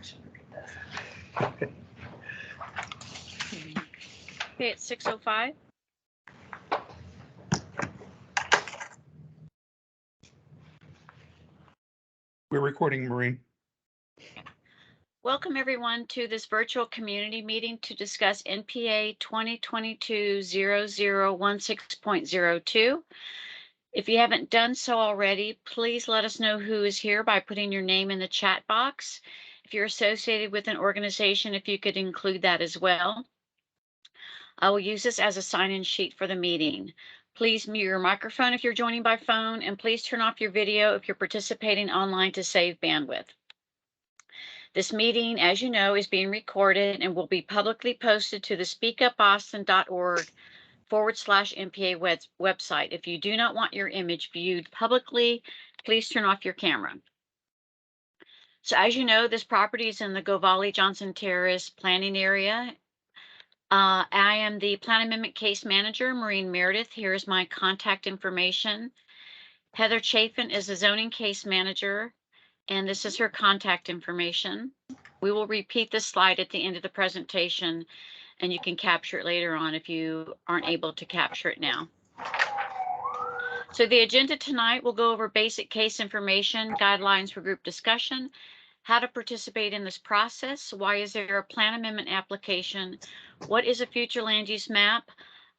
should repeat this. Okay, it's 6:05. We're recording, Maureen. Welcome everyone to this virtual community meeting to discuss NPA 2022-0016.02. If you haven't done so already, please let us know who is here by putting your name in the chat box. If you're associated with an organization, if you could include that as well. I will use this as a sign-in sheet for the meeting. Please mute your microphone if you're joining by phone, and please turn off your video if you're participating online to save bandwidth. This meeting, as you know, is being recorded and will be publicly posted to the speakupboston.org/NPA website. If you do not want your image viewed publicly, please turn off your camera. So as you know, this property is in the Govalle Johnston Terrace planning area. I am the Plan Amendment Case Manager, Maureen Meredith. Here is my contact information. Heather Chafin is the Zoning Case Manager, and this is her contact information. We will repeat this slide at the end of the presentation, and you can capture it later on if you aren't able to capture it now. So the agenda tonight will go over basic case information, guidelines for group discussion, how to participate in this process, why is there a plan amendment application, what is a future land use map.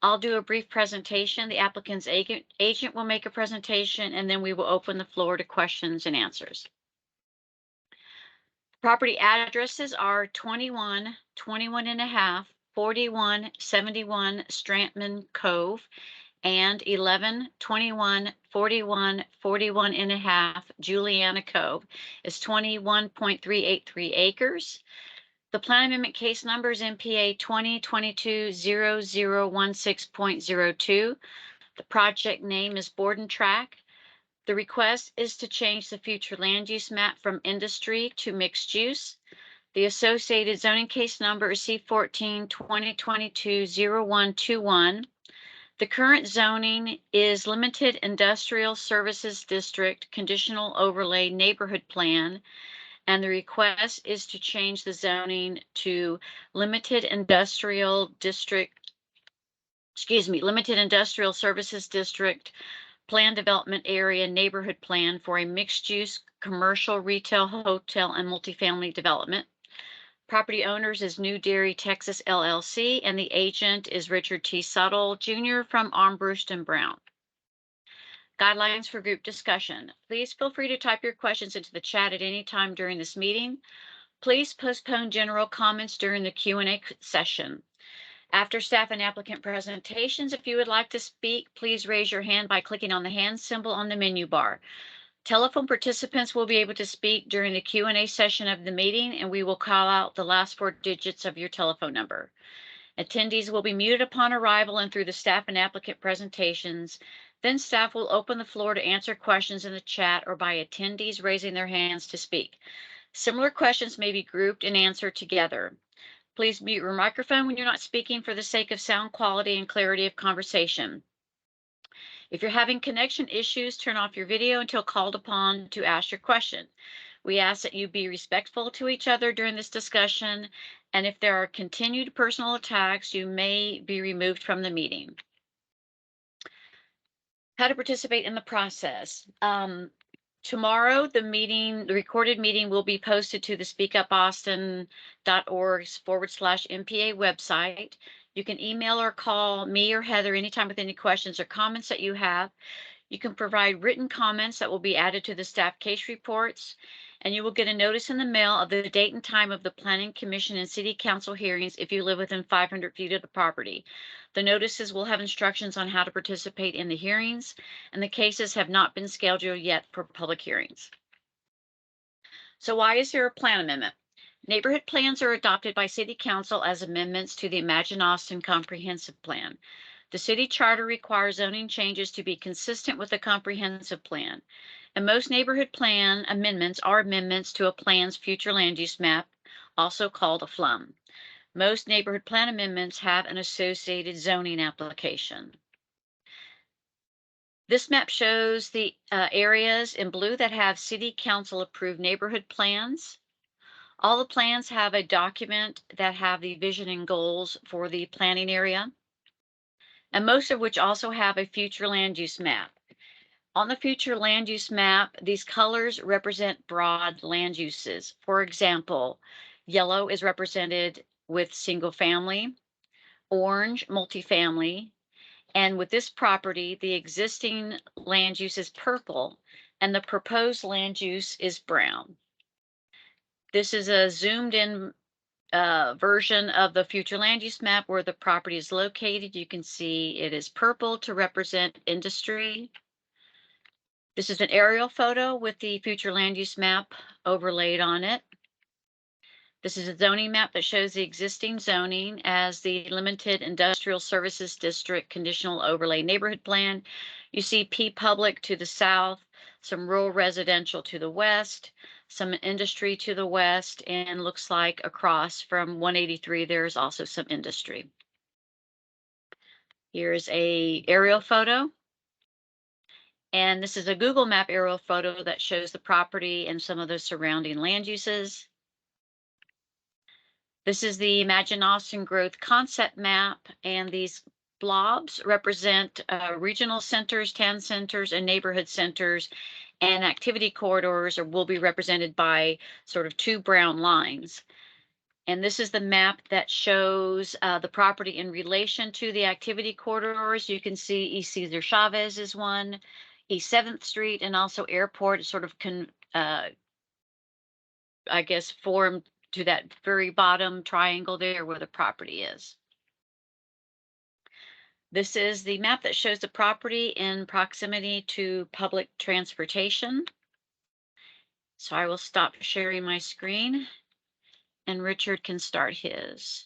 I'll do a brief presentation. The applicant's agent will make a presentation, and then we will open the floor to questions and answers. Property addresses are 21, 21.5, 41, 71 Strandtman Cove, and 11, 21, 41, 41.5 Juliana Cove. Is 21.383 acres. The plan amendment case number is NPA 2022-0016.02. The project name is Borden Track. The request is to change the future land use map from industry to mixed use. The associated zoning case number is C14 2022-0121. The current zoning is Limited Industrial Services District Conditional Overlay Neighborhood Plan, and the request is to change the zoning to Limited Industrial Services District Plan Development Area Neighborhood Plan for a mixed-use commercial, retail, hotel, and multifamily development. Property owners is New Dairy Texas LLC, and the agent is Richard T. Suttle Jr. from Armbruster and Brown. Guidelines for group discussion. Please feel free to type your questions into the chat at any time during this meeting. Please postpone general comments during the Q&A session. After staff and applicant presentations, if you would like to speak, please raise your hand by clicking on the hand symbol on the menu bar. Telephone participants will be able to speak during the Q&A session of the meeting, and we will call out the last 4 digits of your telephone number. Attendees will be muted upon arrival and through the staff and applicant presentations. Then staff will open the floor to answer questions in the chat or by attendees raising their hands to speak. Similar questions may be grouped and answered together. Please mute your microphone when you're not speaking for the sake of sound quality and clarity of conversation. If you're having connection issues, turn off your video until called upon to ask your question. We ask that you be respectful to each other during this discussion, and if there are continued personal attacks, you may be removed from the meeting. How to participate in the process. Tomorrow, the recorded meeting will be posted to the speakupboston.org/NPA website. You can email or call me or Heather anytime with any questions or comments that you have. You can provide written comments that will be added to the staff case reports, and you will get a notice in the mail of the date and time of the Planning Commission and City Council hearings if you live within 500 feet of the property. The notices will have instructions on how to participate in the hearings, and the cases have not been scheduled yet for public hearings. So why is there a plan amendment? Neighborhood plans are adopted by City Council as amendments to the Imagine Austin Comprehensive Plan. The city charter requires zoning changes to be consistent with the comprehensive plan. And most neighborhood plan amendments are amendments to a plan's future land use map, also called a FLUM. Most neighborhood plan amendments have an associated zoning application. This map shows the areas in blue that have City Council approved neighborhood plans. All the plans have a document that have the vision and goals for the planning area, and most of which also have a future land use map. On the future land use map, these colors represent broad land uses. For example, yellow is represented with single family, orange multifamily, and with this property, the existing land use is purple and the proposed land use is brown. This is a zoomed in version of the future land use map where the property is located. You can see it is purple to represent industry. This is an aerial photo with the future land use map overlaid on it. This is a zoning map that shows the existing zoning as the Limited Industrial Services District Conditional Overlay Neighborhood Plan. You see P Public to the south, some rural residential to the west, some industry to the west, and looks like across from 183, there's also some industry. Here's a aerial photo. And this is a Google Map aerial photo that shows the property and some of the surrounding land uses. This is the Imagine Austin Growth Concept Map, and these blobs represent regional centers, town centers, and neighborhood centers, and activity corridors will be represented by sort of two brown lines. And this is the map that shows the property in relation to the activity corridors. You can see East Cesar Chavez is one, East 7th Street, and also Airport is sort of, I guess, formed to that very bottom triangle there where the property is. This is the map that shows the property in proximity to public transportation. So I will stop sharing my screen and Richard can start his.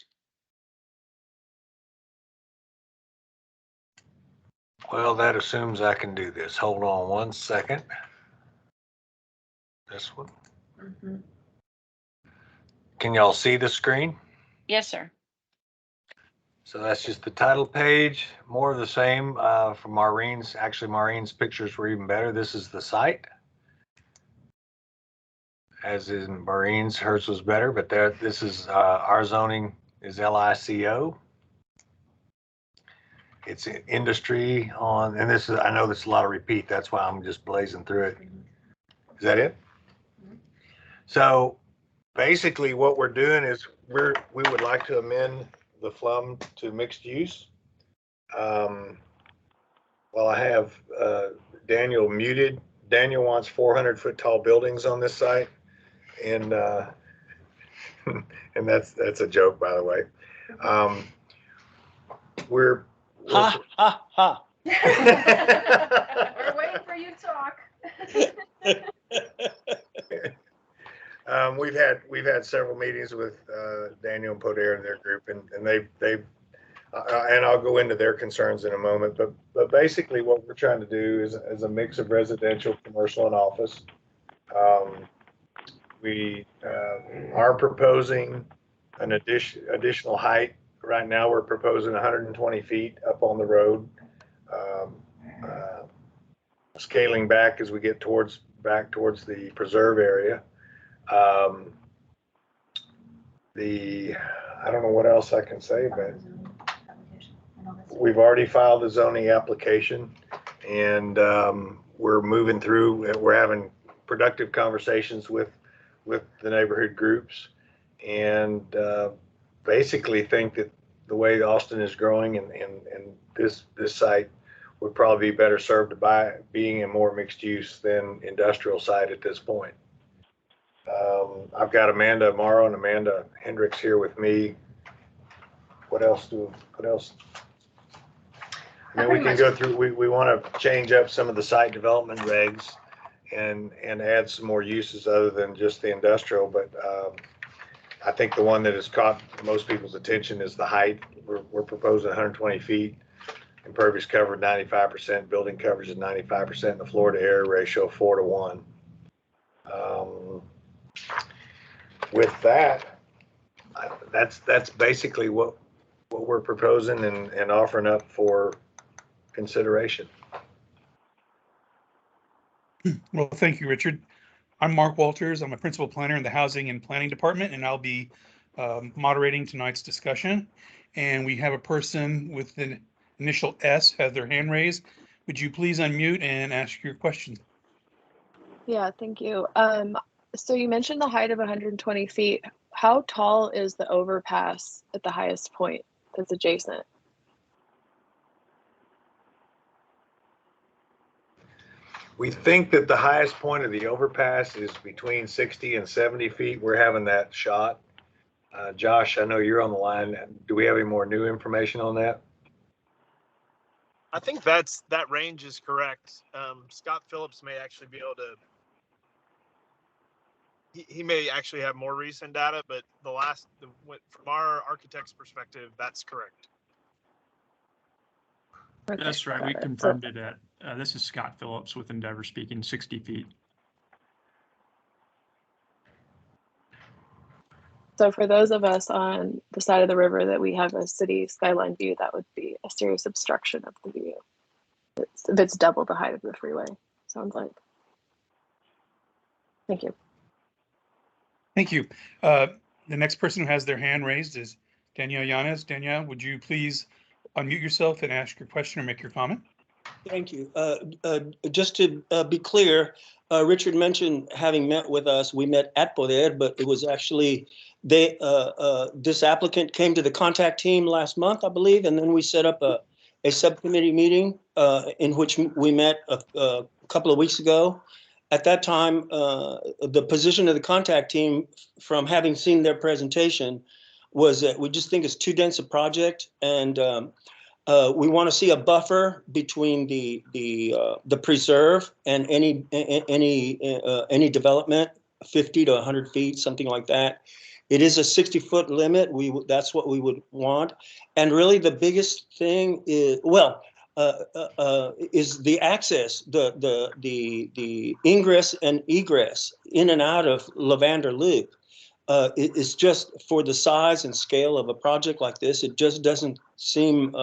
Well, that assumes I can do this. Hold on one second. This one. Mm-hmm. Can y'all see the screen? Yes, sir. So that's just the title page. More of the same from Maureen's. Actually, Maureen's pictures were even better. This is the site. As in Maureen's, hers was better, but this is our zoning is LICO. It's industry on, and this is, I know this is a lot of repeat. That's why I'm just blazing through it. Is that it? So basically what we're doing is we would like to amend the FLUM to mixed use. Well, I have Daniel muted. Daniel wants 400-foot tall buildings on this site. And and that's a joke, by the way. We're Ha, ha, ha. We're waiting for you to talk. We've had several meetings with Daniel and Poder and their group, and they've and I'll go into their concerns in a moment. But basically, what we're trying to do is a mix of residential, commercial, and office. We are proposing an additional height. Right now, we're proposing 120 feet up on the road, scaling back as we get back towards the preserve area. I don't know what else I can say, but we've already filed the zoning application, and we're moving through. We're having productive conversations with the neighborhood groups, and basically think that the way Austin is growing and this site would probably be better served by being a more mixed use than industrial site at this point. I've got Amanda Morrow and Amanda Hendricks here with me. What else? I mean, we can go through, we want to change up some of the site development regs and add some more uses other than just the industrial, but I think the one that has caught most people's attention is the height. We're proposing 120 feet, impervious cover 95%, building coverage is 95%, and the floor to air ratio 4:1. With that, that's basically what we're proposing and offering up for consideration. Well, thank you, Richard. I'm Mark Walters. I'm a principal planner in the Housing and Planning Department, and I'll be moderating tonight's discussion. And we have a person with the initial S has their hand raised. Would you please unmute and ask your question? Yeah, thank you. So you mentioned the height of 120 feet. How tall is the overpass at the highest point that's adjacent? We think that the highest point of the overpass is between 60 and 70 feet. We're having that shot. Josh, I know you're on the line. Do we have any more new information on that? I think that range is correct. Scott Phillips may actually be able to. He may actually have more recent data, but from our architect's perspective, that's correct. Okay, That's right. We got it. confirmed it at, this is Scott Phillips with Endeavor speaking, 60 feet. So for those of us on the side of the river that we have a city skyline view, that would be a serious obstruction of the view. If it's double the height of the freeway, sounds like. Thank you. Thank you. The next person who has their hand raised is Danielle Yanez. Danielle, would you please unmute yourself and ask your question or make your comment? Thank you. Just to be clear, Richard mentioned having met with us. We met at Poder, but it was actually this applicant came to the contact team last month, I believe, and then we set up a subcommittee meeting in which we met a couple of weeks ago. At that time, the position of the contact team, from having seen their presentation, was that we just think it's too dense a project, and we want to see a buffer between the preserve and any development, 50 to 100 feet, something like that. It is a 60-foot limit. That's what we would want, and really the biggest thing is is the access, the ingress and egress in and out of Lavander Loop. It's just, for the size and scale of a project like this, it just doesn't seem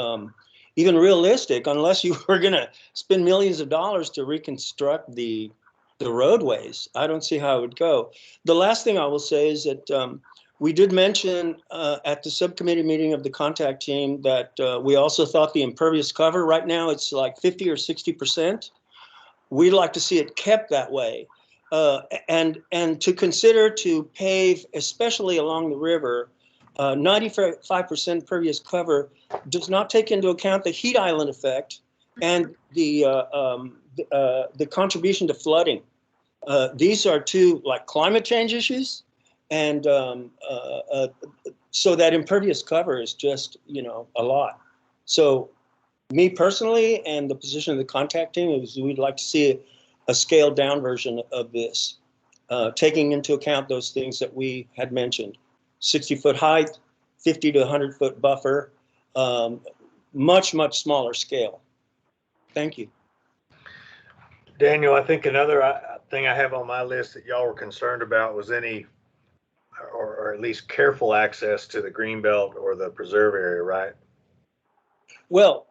even realistic unless you were going to spend millions of dollars to reconstruct the roadways. I don't see how it would go. The last thing I will say is that we did mention at the subcommittee meeting of the contact team that we also thought the impervious cover, right now it's like 50 or 60%. We'd like to see it kept that way. And to consider to pave, especially along the river, 95% impervious cover does not take into account the heat island effect and the contribution to flooding. These are two, like, climate change issues, and so that impervious cover is just, a lot. So me personally, and the position of the contact team, is we'd like to see a scaled down version of this, taking into account those things that we had mentioned: 60-foot height, 50 to 100-foot buffer, much smaller scale. Thank you. Daniel, I think another thing I have on my list that y'all were concerned about was any, or at least careful access to the greenbelt or the preserve area, right? Well,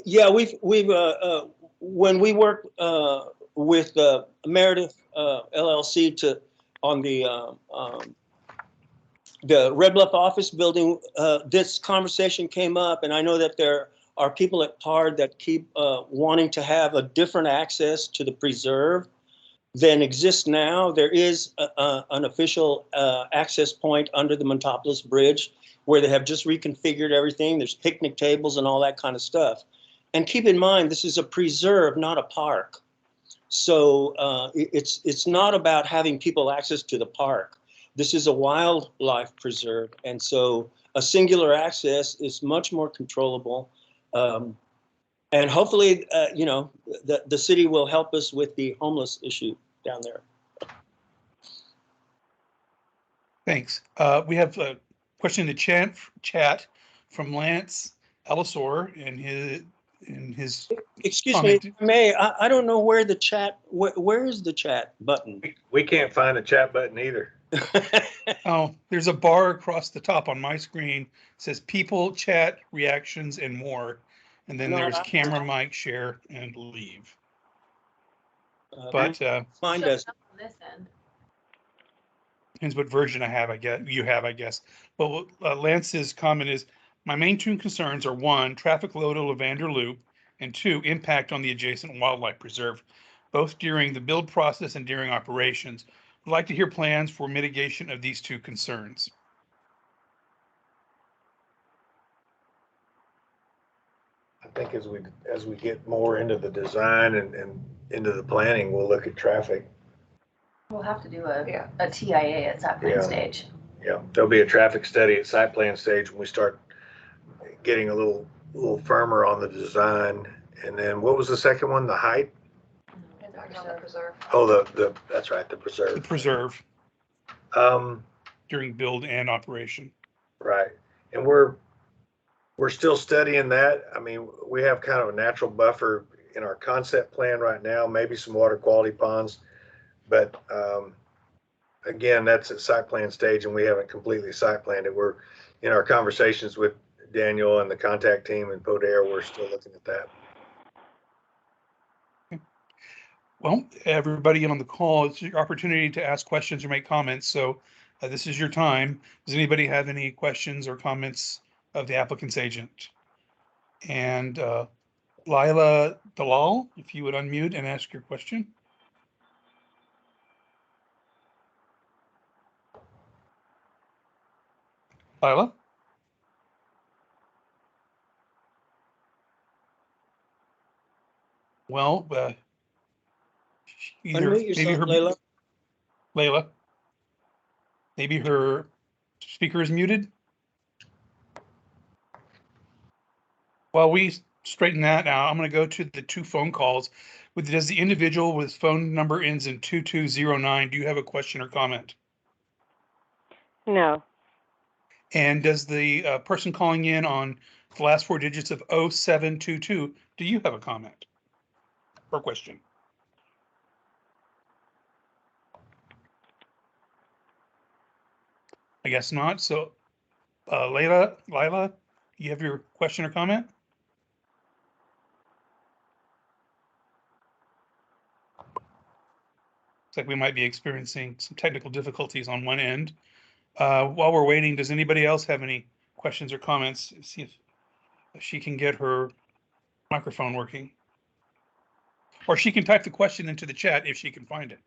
yeah, we've when we worked with Meredith LLC on the Red Bluff office building, this conversation came up, and I know that there are people at PARD that keep wanting to have a different access to the preserve than exists now. There is an official access point under the Montopolis Bridge where they have just reconfigured everything. There's picnic tables and all that kind of stuff. And keep in mind, this is a preserve, not a park. So it's not about having people access to the park. This is a wildlife preserve. And so a singular access is much more controllable. And hopefully, the city will help us with the homeless issue down there. Thanks. We have a question in the chat from Lance Elisor in his Excuse comment. me, May, I don't know where the chat, where is the chat button? We can't find a chat button either. Oh, there's a bar across the top on my screen. It says people, chat, reactions, and more. And then there's camera, mic, share, and leave. But mine does. On this end. Depends what version I have, I guess. But Lance's comment is, my main two concerns are: one, traffic load of Levander Loop, and two, impact on the adjacent wildlife preserve, both during the build process and during operations. I'd like to hear plans for mitigation of these two concerns. I think as we get more into the design and into the planning, we'll look at traffic. We'll have to do a TIA at site plan Yeah. stage. Yeah, there'll be a traffic study at site plan stage when we start getting a little firmer on the design. And then what was the second one? The height? Oh, that's right, the The preserve. preserve Um, during build and operation. right. And we're still studying that. I mean, we have kind of a natural buffer in our concept plan right now, maybe some water quality ponds, but again, that's at site plan stage and we haven't completely site planned it. We're in our conversations with Daniel and the contact team and Podair, we're still looking at that. Well, everybody on the call, it's your opportunity to ask questions or make comments. So this is your time. Does anybody have any questions or comments of the applicant's agent? And Lila Dalal, if you would unmute and ask your question. Lila? Well, Unmute yourself, Layla. Layla, maybe her speaker is muted. While we straighten that out, I'm going to go to the two phone calls. Does the individual with phone number ends in 2209, do you have a question or comment? No. And does the person calling in on the last four digits of 0722, do you have a comment or question? I guess not. So Lila, you have your question or comment? Looks like we might be experiencing some technical difficulties on one end. While we're waiting, does anybody else have any questions or comments? See if she can get her microphone working. Or she can type the question into the chat if she can find it.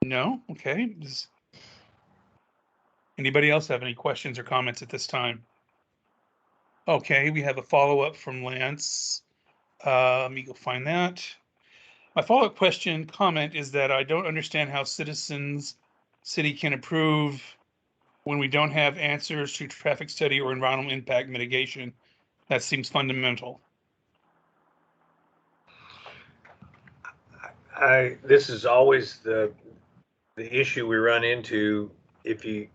No? Okay. Does anybody else have any questions or comments at this time? Okay, we have a follow-up from Lance. Let me go find that. My follow-up comment is that I don't understand how city can approve when we don't have answers to traffic study or environmental impact mitigation. That seems fundamental. This is always the issue we run into. If you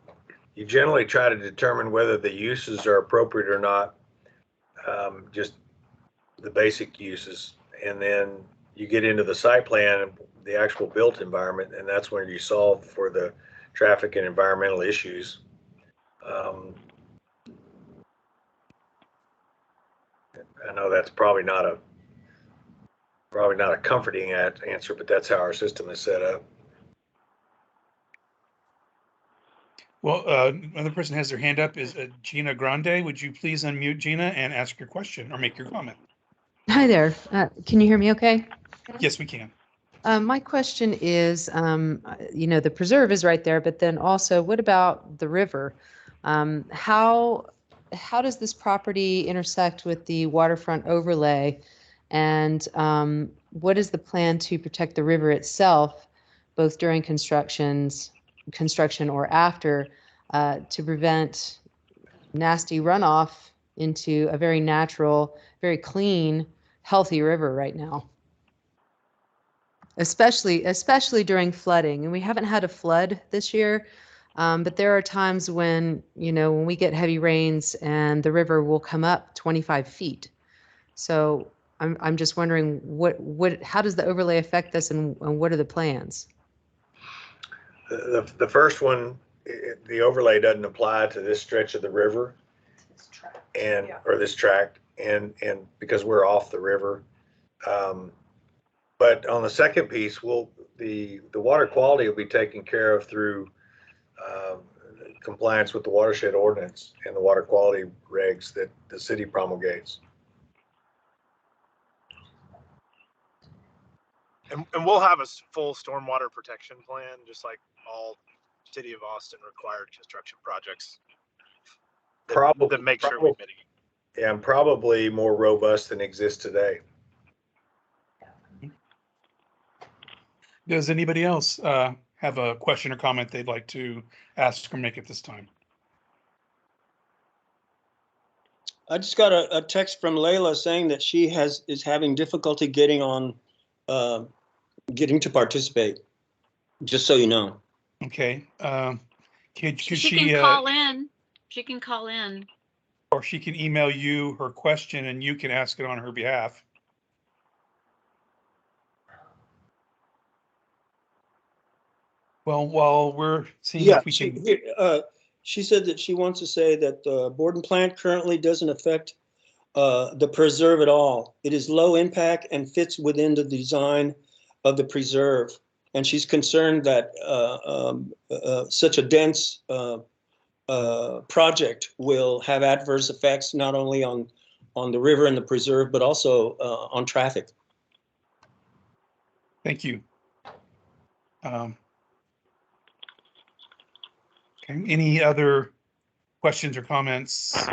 generally try to determine whether the uses are appropriate or not, just the basic uses, and then you get into the site plan, the actual built environment, and that's when you solve for the traffic and environmental issues. I know that's probably not a comforting answer, but that's how our system is set up. Well, another person has their hand up is Gina Grande. Would you please unmute Gina and ask your question or make your comment? Hi there. Can you hear me okay? Yes, we can. My question is, the preserve is right there, but then also what about the river? How does this property intersect with the waterfront overlay? And what is the plan to protect the river itself, both during construction or after, to prevent nasty runoff into a very natural, very clean, healthy river right now? Especially during flooding. And we haven't had a flood this year, but there are times when, when we get heavy rains and the river will come up 25 feet. So I'm just wondering how does the overlay affect this, and what are the plans? The first one, the overlay doesn't apply to this stretch of the river or this tract. and because we're off the river. But on the second piece, the water quality will be taken care of through compliance with the watershed ordinance and the water quality regs that the city promulgates. And we'll have a full stormwater protection plan, just like all City of Austin required construction projects. That make sure we mitigate. Yeah, and probably more robust than exists today. Does anybody else have a question or comment they'd like to ask or make at this time? I just got a text from Layla saying that she is having difficulty getting on, getting to participate. Just so you know. Okay. Could She can call in. She can call in. Or she can email you her question and you can ask it on her behalf. Well, while we're seeing if we can. She said that she wants to say that the Borden plant currently doesn't affect the preserve at all. It is low impact and fits within the design of the preserve. And she's concerned that such a dense project will have adverse effects not only on the river and the preserve, but also on traffic. Thank you. Okay, any other questions or comments?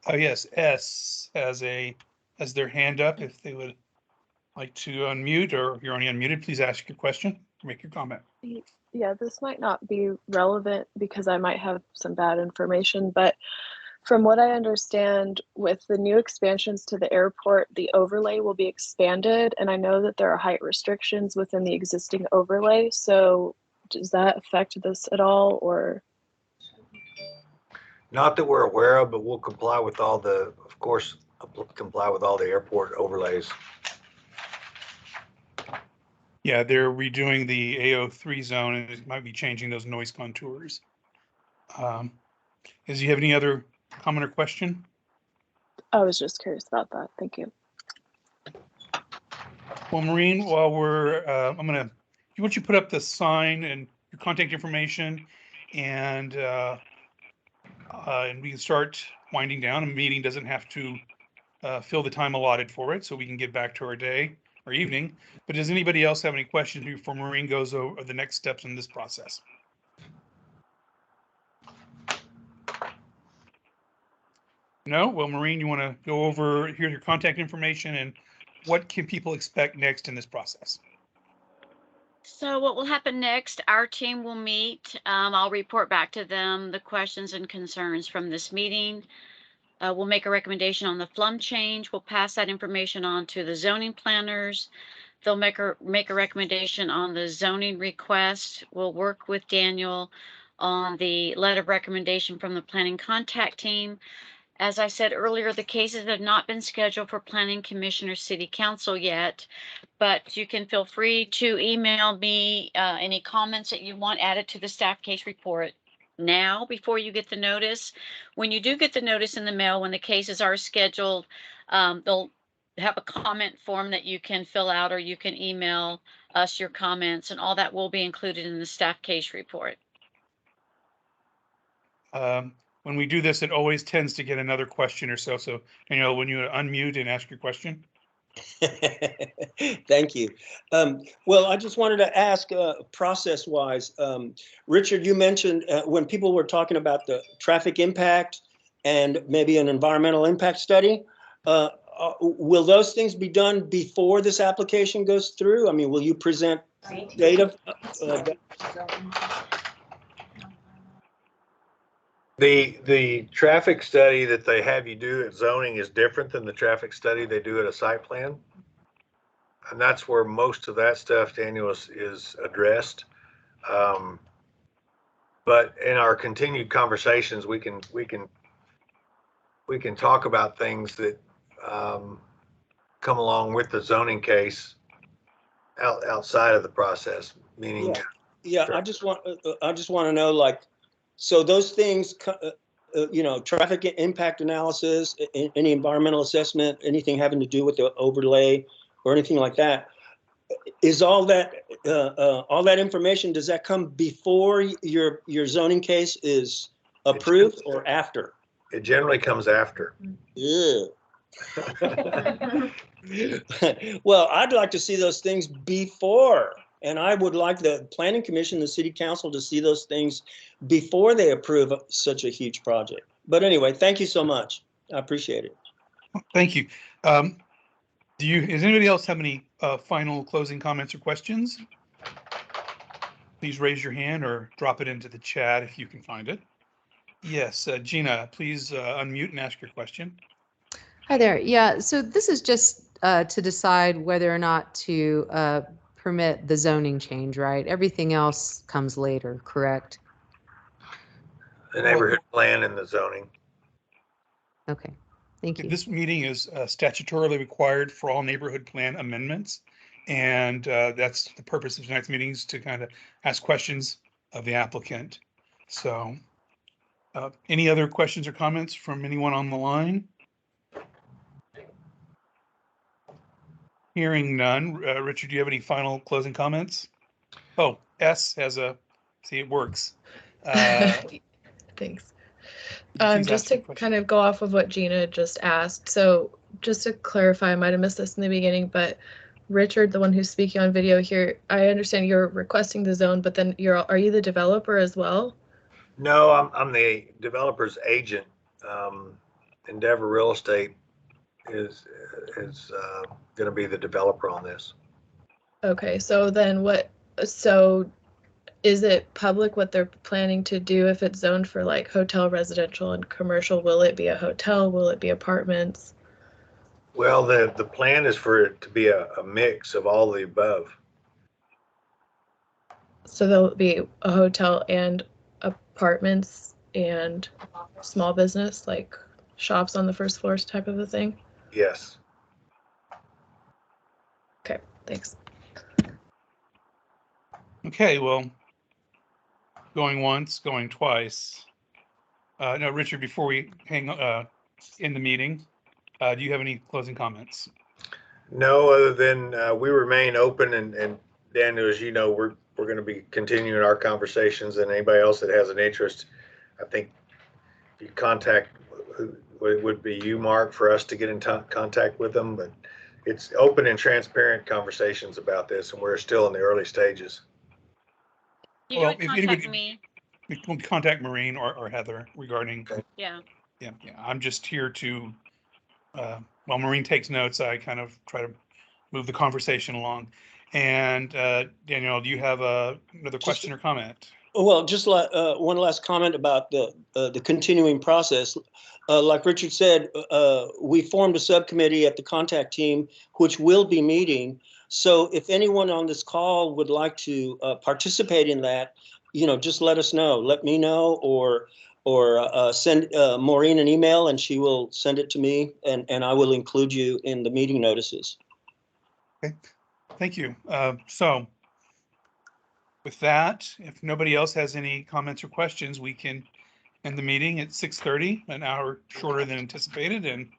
Oh yes, S has their hand up. If they would like to unmute, or if you're only unmuted, please ask your question or make your comment. Yeah, this might not be relevant because I might have some bad information, but from what I understand, with the new expansions to the airport, the overlay will be expanded, and I know that there are height restrictions within the existing overlay. So does that affect this at all, or? Not that we're aware of, but we'll comply with all the, of course, comply with all the airport overlays. Yeah, they're redoing the AO3 zone and it might be changing those noise contours. Does you have any other comment or question? I was just curious about that. Thank you. Well, Maureen, while we're, why don't you put up the sign and your contact information, and we can start winding down. A meeting doesn't have to fill the time allotted for it, so we can get back to our day or evening. But does anybody else have any questions before Maureen goes over the next steps in this process? No? Well, Maureen, you want to go over, here's your contact information, and what can people expect next in this process? So what will happen next, our team will meet. I'll report back to them the questions and concerns from this meeting. We'll make a recommendation on the flum change. We'll pass that information on to the zoning planners. They'll make a recommendation on the zoning request. We'll work with Daniel on the letter of recommendation from the planning contact team. As I said earlier, the cases have not been scheduled for planning commission or city council yet, but you can feel free to email me any comments that you want added to the staff case report now before you get the notice. When you do get the notice in the mail, when the cases are scheduled, they'll have a comment form that you can fill out, or you can email us your comments, and all that will be included in the staff case report. When we do this, it always tends to get another question or so. So, Danielle, when you unmute and ask your question. Thank you. Well, I just wanted to ask process-wise, Richard, you mentioned when people were talking about the traffic impact and maybe an environmental impact study, will those things be done before this application goes through? I mean, will you present data? The traffic study that they have you do at zoning is different than the traffic study they do at a site plan. And that's where most of that stuff, Daniel, is addressed. But in our continued conversations, we can talk about things that come along with the zoning case outside of the process, meaning. Yeah, I just want to know, like, so those things traffic impact analysis, any environmental assessment, anything having to do with the overlay or anything like that. Is all that information, does that come before your zoning case is approved or after? It generally comes after. Ew. Well, I'd like to see those things before, and I would like the planning commission, the city council to see those things before they approve such a huge project. But anyway, thank you so much. I appreciate it. Thank you. Does anybody else have any final closing comments or questions? Please raise your hand or drop it into the chat if you can find it. Yes, Gina, please unmute and ask your question. Hi there. Yeah, so this is just to decide whether or not to permit the zoning change, right? Everything else comes later, correct? The neighborhood plan and the zoning. Okay, thank you. This meeting is statutorily required for all neighborhood plan amendments. And that's the purpose of tonight's meetings, to kind of ask questions of the applicant. So any other questions or comments from anyone on the line? Hearing none. Richard, do you have any final closing comments? Oh, S has see, it works. Thanks. Please Just ask to your question. kind of go off of what Gina just asked. So just to clarify, I might have missed this in the beginning, but Richard, the one who's speaking on video here, I understand you're requesting the zone, but then are you the developer as well? No, I'm the developer's agent. Endeavor Real Estate is going to be the developer on this. Okay, so then so is it public what they're planning to do if it's zoned for like hotel, residential, and commercial? Will it be a hotel? Will it be apartments? Well, the plan is for it to be a mix of all the above. So there'll be a hotel and apartments and small business, like shops on the first floors type of a thing? Yes. Okay, thanks. Okay, well, going once, going twice. No, Richard, before we hang in the meeting, do you have any closing comments? No, other than we remain open, and Daniel, as you know, we're going to be continuing our conversations, and anybody else that has an interest, I think if you contact, it would be you, Mark, for us to get in contact with them. But it's open and transparent conversations about this, and we're still in the early stages. You would contact me. We can contact Maureen or Heather regarding. Okay. Yeah. Yeah. I'm just here to, while Maureen takes notes, I kind of try to move the conversation along. And Danielle, do you have another question or comment? Well, just one last comment about the continuing process. Like Richard said, we formed a subcommittee at the contact team, which will be meeting. So if anyone on this call would like to participate in that, just let us know. Let me know, or send Maureen an email, and she will send it to me, and I will include you in the meeting notices. Okay, thank you. So with that, if nobody else has any comments or questions, we can end the meeting at 6:30, an hour shorter than anticipated, and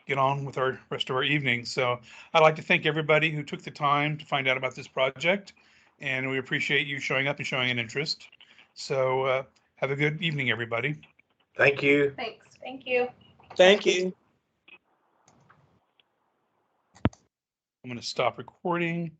get on with our rest of our evening. So I'd like to thank everybody who took the time to find out about this project, and we appreciate you showing up and showing an interest. So have a good evening, everybody. Thank you. Thanks. Thank you. Thank you. I'm going to stop recording.